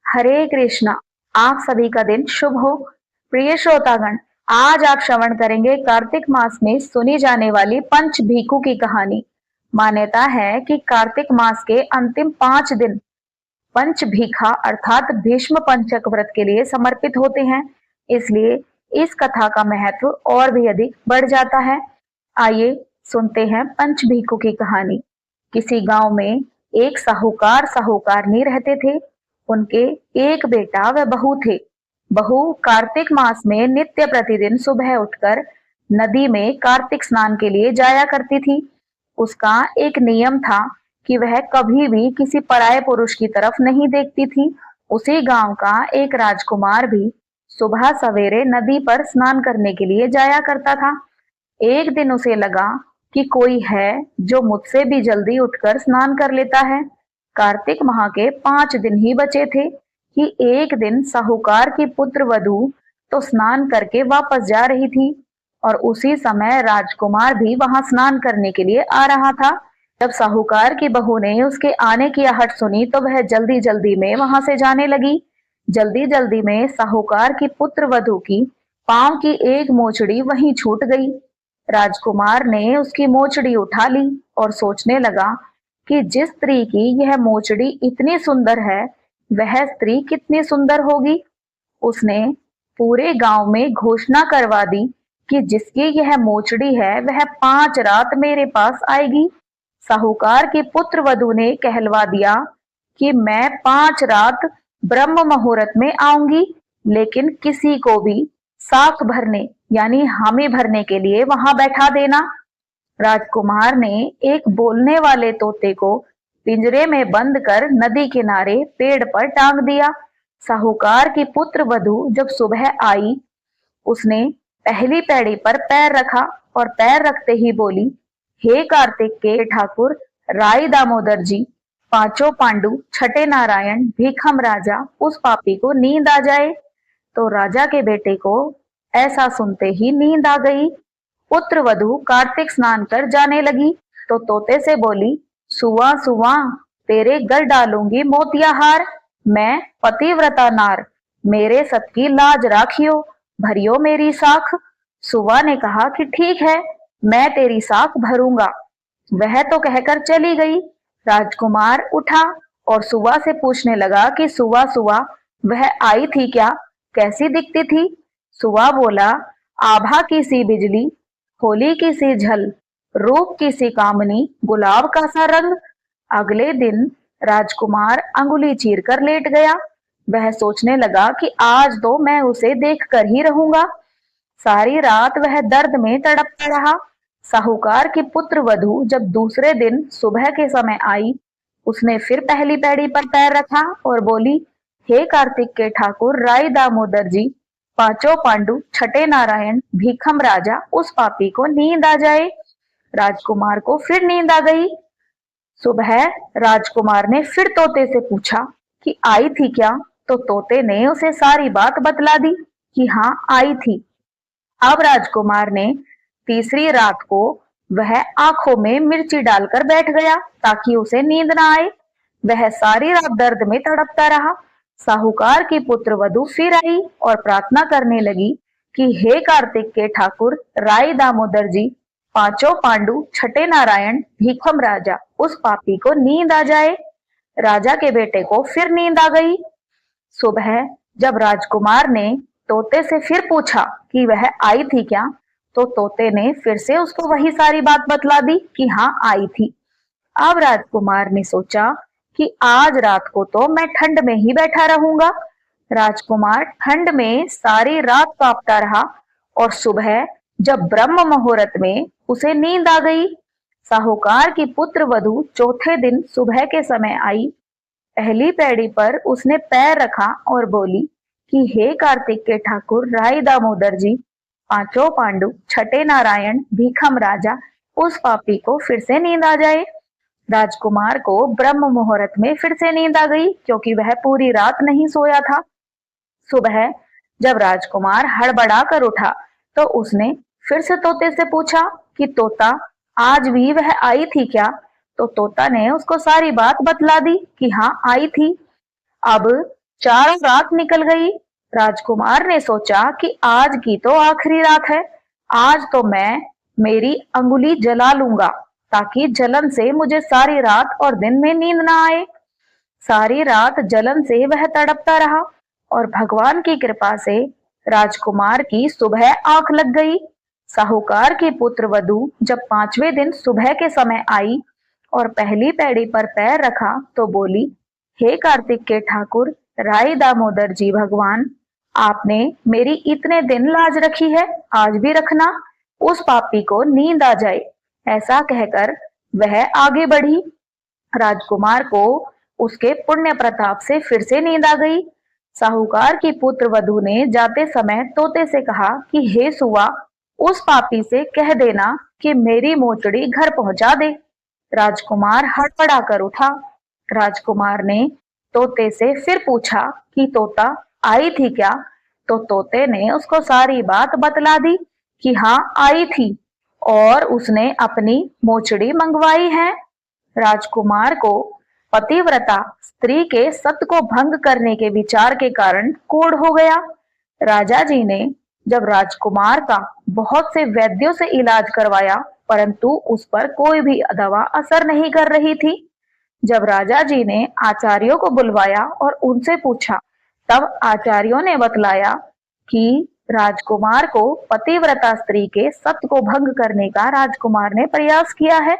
हरे कृष्णा। आप सभी का दिन शुभ हो। प्रिय श्रोतागण, आज आप श्रवण करेंगे कार्तिक मास में सुनी जाने वाली पंच भीखू की कहानी। मान्यता है कि कार्तिक मास के अंतिम 5 दिन पंच भीखा अर्थात भीष्म पंचक व्रत के लिए समर्पित होते हैं। इसलिए इस कथा का महत्व और भी अधिक बढ़ जाता है। आइए सुनते हैं पंच भीखू की कहानी। किसी गांव में एक साहूकार साहूकारनी रहते थे। उनके एक बेटा व बहू थे। बहू कार्तिक मास में नित्य प्रतिदिन सुबह उठकर नदी में कार्तिक स्नान के लिए जाया करती थी। उसका एक नियम था कि वह कभी भी किसी पराये पुरुष की तरफ नहीं देखती थी। उसी गांव का एक राजकुमार भी सुबह सवेरे नदी पर स्नान करने के लिए जाया करता था। एक दिन उसे लगा कि कोई है जो मुझसे भी जल्दी उठकर स्नान कर लेता है। कार्तिक माह के 5 दिन ही बचे थे कि एक दिन साहूकार की पुत्र वधू तो स्नान करके वापस जा रही थी और उसी समय राजकुमार भी वहां स्नान करने के लिए आ रहा था। जब साहूकार की बहू ने उसके आने की आहट सुनी तो वह जल्दी जल्दी में वहां से जाने लगी। जल्दी जल्दी में साहूकार की पुत्र वधू की पांव की एक मोचड़ी वहीं छूट गई। राजकुमार ने उसकी मोचड़ी उठा ली और सोचने लगा कि जिस स्त्री की यह मोचड़ी इतनी सुंदर है, वह स्त्री कितनी सुंदर होगी। उसने पूरे गांव में घोषणा करवा दी कि जिसकी यह मोचड़ी है वह 5 रात मेरे पास आएगी। साहूकार की पुत्र वधू ने कहलवा दिया कि मैं 5 रात ब्रह्म मुहूर्त में आऊंगी, लेकिन किसी को भी साख भरने यानी हामी भरने के लिए वहां बैठा देना। राजकुमार ने एक बोलने वाले तोते को पिंजरे में बंद कर नदी किनारे पेड़ पर टांग दिया। साहूकार की पुत्र वधू जब सुबह आई, उसने पहली पैड़ी पर पैर रखा और पैर रखते ही बोली, हे कार्तिक के ठाकुर राय दामोदर जी, पांचों पांडु, छठे नारायण, भीखम राजा, उस पापी को नींद आ जाए। तो राजा के बेटे को ऐसा सुनते ही नींद आ गई। पुत्र वधू कार्तिक स्नान कर जाने लगी तो तोते से बोली, सुवा सुवा, तेरे गल डालूंगी मोतियाहार। मैं पतिव्रता नार, मेरे सत की लाज राखियो, भरियो मेरी साख। सुवा ने कहा कि ठीक है, मैं तेरी साख भरूंगा। वह तो कहकर चली गई। राजकुमार उठा और सुवा से पूछने लगा कि सुवा सुवा, वह आई थी क्या, कैसी दिखती थी। सुवा बोला, आभा की सी बिजली, होली की सी झल, रूप की सी कामनी, गुलाब का सा रंग। अगले दिन राजकुमार अंगुली चीर कर लेट गया। वह सोचने लगा कि आज तो मैं उसे देख कर ही रहूंगा। सारी रात वह दर्द में तड़पता रहा। साहूकार की पुत्र वधू जब दूसरे दिन सुबह के समय आई, उसने फिर पहली पैड़ी पर पैर रखा और बोली, हे कार्तिक के ठाकुर राय दामोदर जी, पांचों पांडु, छठे नारायण, भीखम राजा, उस पापी को नींद आ जाए। राजकुमार को फिर नींद आ गई। सुबह राजकुमार ने फिर तोते से पूछा कि आई थी क्या, तो तोते ने उसे सारी बात बतला दी कि हाँ आई थी। अब राजकुमार ने तीसरी रात को वह आंखों में मिर्ची डालकर बैठ गया ताकि उसे नींद ना आए। वह सारी रात दर्द में तड़पता रहा। साहूकार की पुत्र वधू फिर आई और प्रार्थना करने लगी कि हे कार्तिक के ठाकुर राय दामोदर जी, पांचों पांडु, छठे नारायण, भीखम राजा, उस पापी को नींद आ जाए। राजा के बेटे को फिर नींद आ गई। सुबह जब राजकुमार ने तोते से फिर पूछा कि वह आई थी क्या, तो तोते ने फिर से उसको वही सारी बात बतला दी कि हाँ आई थी। अब राजकुमार ने सोचा कि आज रात को तो मैं ठंड में ही बैठा रहूंगा। राजकुमार ठंड में सारी रात कांपता रहा और सुबह जब ब्रह्म मुहूर्त में उसे नींद आ गई। साहूकार की पुत्र वधू चौथे दिन सुबह के समय आई। पहली पैड़ी पर उसने पैर रखा और बोली कि हे कार्तिक के ठाकुर राय दामोदर जी, पांचों पांडु, छठे नारायण, भीखम राजा, उस पापी को फिर से नींद आ जाए। राजकुमार को ब्रह्म मुहूर्त में फिर से नींद आ गई क्योंकि वह पूरी रात नहीं सोया था। सुबह जब राजकुमार हड़बड़ा कर उठा तो उसने फिर से तोते से पूछा कि तोता, आज भी वह आई थी क्या, तो तोता ने उसको सारी बात बतला दी कि हाँ आई थी। अब चारों रात निकल गई। राजकुमार ने सोचा कि आज की तो आखिरी रात है, आज तो मैं मेरी अंगुली जला लूंगा ताकि जलन से मुझे सारी रात और दिन में नींद ना आए। सारी रात जलन से वह तड़पता रहा और भगवान की कृपा से राजकुमार की सुबह आंख लग गई। साहूकार की पुत्र वधू जब 5वें दिन सुबह के समय आई और पहली पैड़ी पर पैर रखा तो बोली, हे कार्तिक के ठाकुर राय दामोदर जी भगवान, आपने मेरी इतने दिन लाज रखी है, आज भी रखना, उस पापी को नींद आ जाए। ऐसा कहकर वह आगे बढ़ी। राजकुमार को उसके पुण्य प्रताप से फिर से नींद आ गई। साहूकार की पुत्र वधू ने जाते समय तोते से कहा कि हे सुआ, उस पापी से कह देना कि मेरी मोचड़ी घर पहुंचा दे। राजकुमार हड़बड़ा कर उठा। राजकुमार ने तोते से फिर पूछा कि तोता आई थी क्या? तो तोते ने उसको सारी बात बतला दी कि हाँ आई थी और उसने अपनी मोचड़ी मंगवाई है। राजकुमार को पतिव्रता स्त्री के सत्य को भंग करने के विचार के कारण कोढ़ हो गया। राजा जी ने जब राजकुमार का बहुत से वैद्यों से इलाज करवाया परंतु उस पर कोई भी दवा असर नहीं कर रही थी। जब राजा जी ने आचार्यों को बुलवाया और उनसे पूछा तब आचार्यों ने बतलाया कि राजकुमार को पतिव्रता स्त्री के सत्य को भंग करने का राजकुमार ने प्रयास किया है,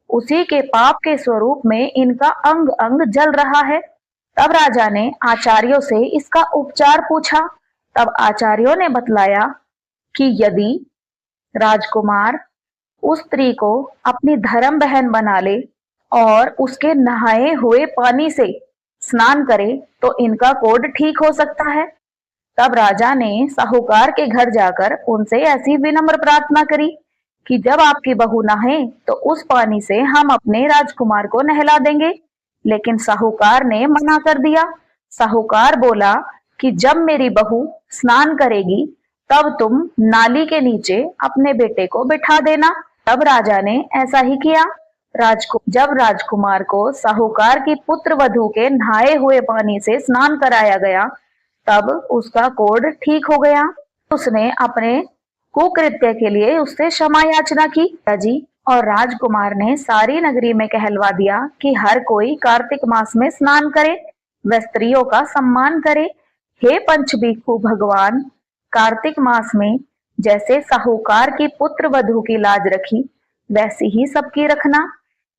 उसी के पाप के स्वरूप में इनका अंग अंग जल रहा है। तब राजा ने आचार्यों से इसका उपचार पूछा। तब आचार्यों ने बतलाया कि यदि राजकुमार उस स्त्री को अपनी धर्म बहन बना ले और उसके नहाए हुए पानी से स्नान करे तो इनका कोढ़ ठीक हो सकता है। तब राजा ने साहूकार के घर जाकर उनसे ऐसी विनम्र प्रार्थना करी कि जब आपकी बहू नहाए तो उस पानी से हम अपने राजकुमार को नहला देंगे। लेकिन साहूकार ने मना कर दिया। साहूकार बोला कि जब मेरी बहू स्नान करेगी तब तुम नाली के नीचे अपने बेटे को बिठा देना। तब राजा ने ऐसा ही किया। जब राजकुमार को साहूकार की पुत्र वधू के नहाए हुए पानी से स्नान कराया गया तब उसका कोढ़ ठीक हो गया। उसने अपने कुकृत्य के लिए उससे क्षमा याचना की। जी और राजकुमार ने सारी नगरी में कहलवा दिया कि हर कोई कार्तिक मास में स्नान करे, वह स्त्रियों का सम्मान करे। हे पंचभिक्षु भगवान, कार्तिक मास में जैसे साहूकार की पुत्र वधू की लाज रखी वैसी ही सबकी रखना।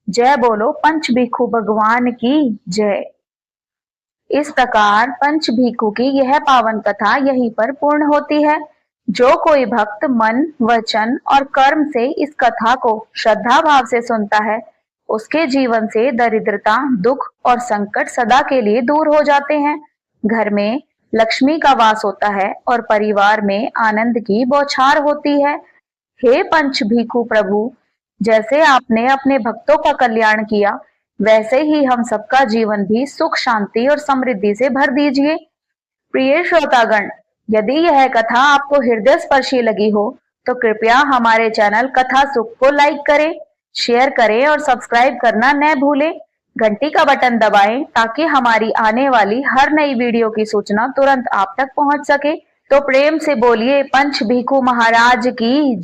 जय बोलो पंचभिक्षु भगवान की जय। इस प्रकार पंचभिक्षु की यह पावन कथा यहीं पर पूर्ण होती है। जो कोई भक्त मन, वचन और कर्म से इस कथा को श्रद्धा भाव से सुनता है उसके जीवन से दरिद्रता, दुख और संकट सदा के लिए दूर हो जाते हैं। घर में लक्ष्मी का वास होता है और परिवार में आनंद की बौछार होती है। हे पंचभिक्षु प्रभु, जैसे आपने अपने भक्तों का कल्याण किया वैसे ही हम सबका जीवन भी सुख, शांति और समृद्धि से भर दीजिए। प्रिय श्रोतागण, यदि यह कथा आपको हृदय स्पर्शी लगी हो तो कृपया हमारे चैनल कथा सुख को लाइक करें, शेयर करें और सब्सक्राइब करना न भूलें। घंटी का बटन दबाएं ताकि हमारी आने वाली हर नई वीडियो की सूचना तुरंत आप तक पहुंच सके। तो प्रेम से बोलिए पंचभिक्षु महाराज की जय।